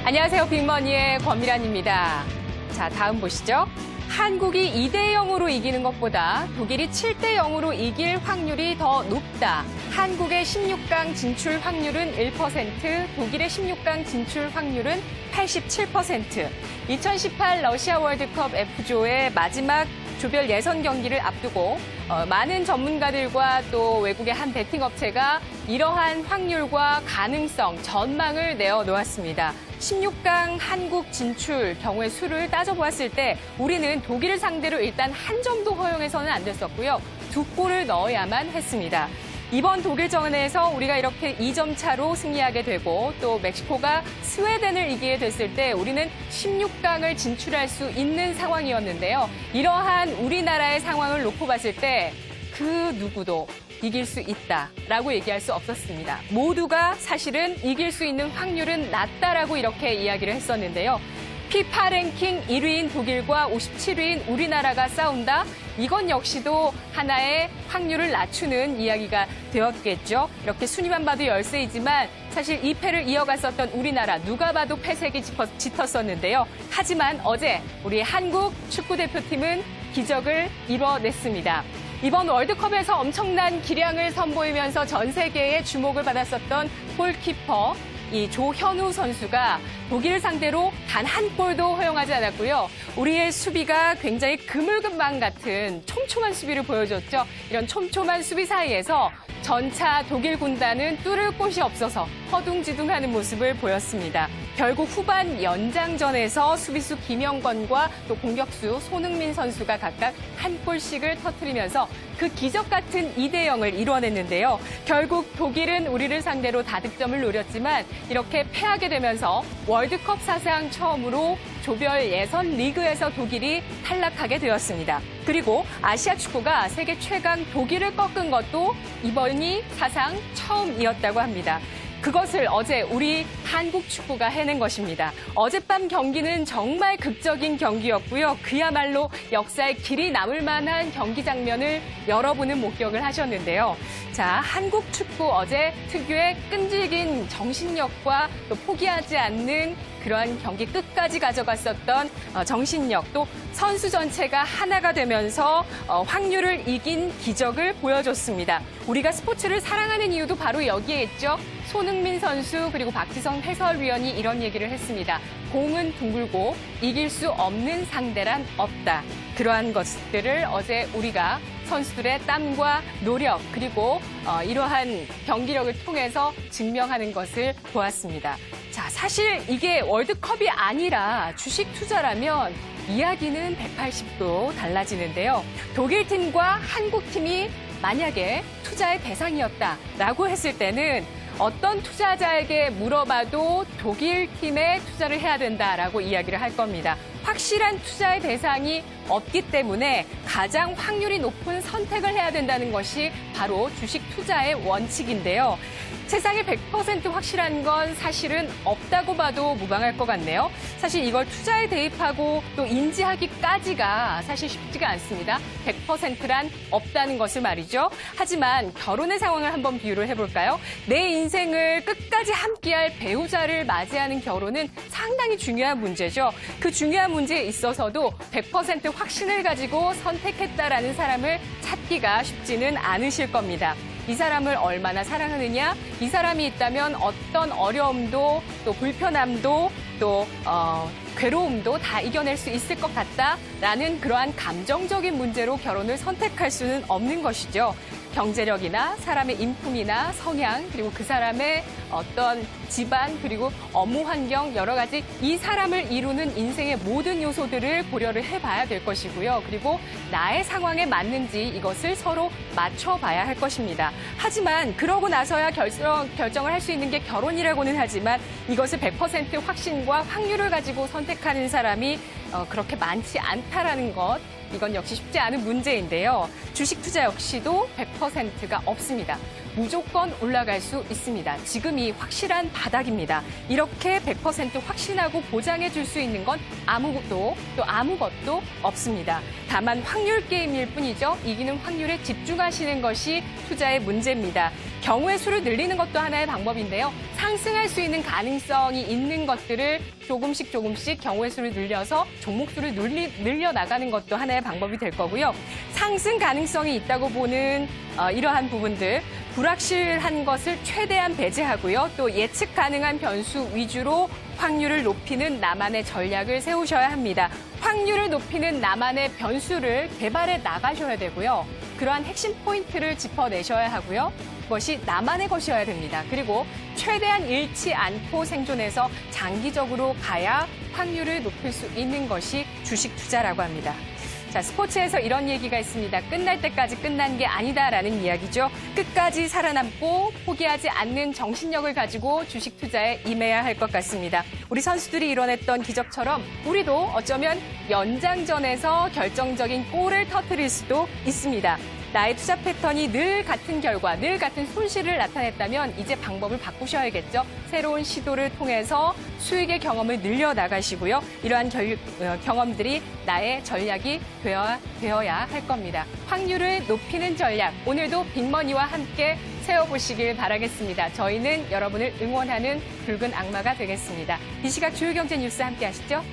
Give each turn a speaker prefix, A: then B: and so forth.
A: 안녕하세요. 빅머니의 권미란입니다. 자, 다음 보시죠. 한국이 2대 0으로 이기는 것보다 독일이 7대 0으로 이길 확률이 더 높다. 한국의 16강 진출 확률은 1%, 독일의 16강 진출 확률은 87%. 2018 러시아 월드컵 F조의 마지막 조별 예선 경기를 앞두고 많은 전문가들과 또 외국의 한 베팅업체가 이러한 확률과 가능성, 전망을 내어놓았습니다. 16강 한국 진출 경우의 수를 따져보았을 때 우리는 독일을 상대로 일단 한 점도 허용해서는 안 됐었고요. 2골을 넣어야만 했습니다. 이번 독일전에서 우리가 이렇게 2점 차로 승리하게 되고 또 멕시코가 스웨덴을 이기게 됐을 때 우리는 16강을 진출할 수 있는 상황이었는데요. 이러한 우리나라의 상황을 놓고 봤을 때 그 누구도 이길 수 있다라고 얘기할 수 없었습니다. 모두가 사실은 이길 수 있는 확률은 낮다라고 이렇게 이야기를 했었는데요. 피파 랭킹 1위인 독일과 57위인 우리나라가 싸운다? 이건 역시도 하나의 확률을 낮추는 이야기가 되었겠죠. 이렇게 순위만 봐도 열세이지만 사실 2패를 이어갔었던 우리나라 누가 봐도 패색이 짙었었는데요. 하지만 어제 우리 한국 축구대표팀은 기적을 이뤄냈습니다. 이번 월드컵에서 엄청난 기량을 선보이면서 전 세계의 주목을 받았었던 골키퍼 이 조현우 선수가 독일을 상대로 단 한 골도 허용하지 않았고요. 우리의 수비가 굉장히 그물금방 같은 촘촘한 수비를 보여줬죠. 이런 촘촘한 수비 사이에서 전차 독일 군단은 뚫을 곳이 없어서 허둥지둥하는 모습을 보였습니다. 결국 후반 연장전에서 수비수 김영권과 또 공격수 손흥민 선수가 각각 한 골씩을 터뜨리면서 그 기적 같은 2대 0을 이뤄냈는데요. 결국 독일은 우리를 상대로 다득점을 노렸지만 이렇게 패하게 되면서 월드컵 사상 처음으로 조별 예선 리그에서 독일이 탈락하게 되었습니다. 그리고 아시아 축구가 세계 최강 독일을 꺾은 것도 이번이 사상 처음이었다고 합니다. 그것을 어제 우리 한국 축구가 해낸 것입니다. 어젯밤 경기는 정말 극적인 경기였고요. 그야말로 역사에 길이 남을 만한 경기 장면을 여러분은 목격을 하셨는데요. 자, 한국 축구 어제 특유의 끈질긴 정신력과 또 포기하지 않는 그러한 경기 끝까지 가져갔었던 정신력, 또 선수 전체가 하나가 되면서 확률을 이긴 기적을 보여줬습니다. 우리가 스포츠를 사랑하는 이유도 바로 여기에 있죠. 손흥민 선수 그리고 박지성 해설위원이 이런 얘기를 했습니다. 공은 둥글고 이길 수 없는 상대란 없다. 그러한 것들을 어제 우리가 선수들의 땀과 노력 그리고 이러한 경기력을 통해서 증명하는 것을 보았습니다. 자, 사실 이게 월드컵이 아니라 주식 투자라면 이야기는 180도 달라지는데요. 독일 팀과 한국 팀이 만약에 투자의 대상이었다라고 했을 때는 어떤 투자자에게 물어봐도 독일 팀에 투자를 해야 된다라고 이야기를 할 겁니다. 확실한 투자의 대상이 없기 때문에 가장 확률이 높은 선택을 해야 된다는 것이 바로 주식 투자의 원칙인데요. 세상에 100% 확실한 건 사실은 없다고 봐도 무방할 것 같네요. 사실 이걸 투자에 대입하고 또 인지하기까지가 사실 쉽지가 않습니다. 100%란 없다는 것을 말이죠. 하지만 결혼의 상황을 한번 비유를 해볼까요? 내 인생을 끝까지 함께할 배우자를 맞이하는 결혼은 상당히 중요한 문제죠. 그 중요한 문제에 있어서도 100% 확신을 가지고 선택했다라는 사람을 찾기가 쉽지는 않으실 겁니다. 이 사람을 얼마나 사랑하느냐, 이 사람이 있다면 어떤 어려움도 또 불편함도 또 괴로움도 다 이겨낼 수 있을 것 같다라는 그러한 감정적인 문제로 결혼을 선택할 수는 없는 것이죠. 경제력이나 사람의 인품이나 성향 그리고 그 사람의 어떤 집안 그리고 업무 환경 여러 가지 이 사람을 이루는 인생의 모든 요소들을 고려를 해봐야 될 것이고요. 그리고 나의 상황에 맞는지 이것을 서로 맞춰봐야 할 것입니다. 하지만 그러고 나서야 결정을 할 수 있는 게 결혼이라고는 하지만 이것을 100% 확신과 확률을 가지고 선택하는 사람이 그렇게 많지 않다라는 것. 이건 역시 쉽지 않은 문제인데요. 주식 투자 역시도 100%가 없습니다. 무조건 올라갈 수 있습니다. 지금이 확실한 바닥입니다. 이렇게 100% 확신하고 보장해 줄 수 있는 건 아무것도 없습니다. 다만 확률 게임일 뿐이죠. 이기는 확률에 집중하시는 것이 투자의 문제입니다. 경우의 수를 늘리는 것도 하나의 방법인데요. 상승할 수 있는 가능성이 있는 것들을 조금씩 경우의 수를 늘려서 종목 수를 늘려나가는 것도 하나의 방법이 될 거고요. 상승 가능성이 있다고 보는 이러한 부분들, 불확실한 것을 최대한 배제하고요. 또 예측 가능한 변수 위주로 확률을 높이는 나만의 전략을 세우셔야 합니다. 확률을 높이는 나만의 변수를 개발해 나가셔야 되고요. 그러한 핵심 포인트를 짚어내셔야 하고요. 그것이 나만의 것이어야 됩니다. 그리고 최대한 잃지 않고 생존해서 장기적으로 가야 확률을 높일 수 있는 것이 주식 투자라고 합니다. 자, 스포츠에서 이런 얘기가 있습니다. 끝날 때까지 끝난 게 아니다라는 이야기죠. 끝까지 살아남고 포기하지 않는 정신력을 가지고 주식 투자에 임해야 할 것 같습니다. 우리 선수들이 이뤄냈던 기적처럼 우리도 어쩌면 연장전에서 결정적인 골을 터뜨릴 수도 있습니다. 나의 투자 패턴이 늘 같은 결과, 늘 같은 손실을 나타냈다면 이제 방법을 바꾸셔야겠죠. 새로운 시도를 통해서 수익의 경험을 늘려나가시고요. 이러한 경험들이 나의 전략이 되어야 할 겁니다. 확률을 높이는 전략, 오늘도 빅머니와 함께 세워보시길 바라겠습니다. 저희는 여러분을 응원하는 붉은 악마가 되겠습니다. 이 시각 주요 경제 뉴스 함께 하시죠.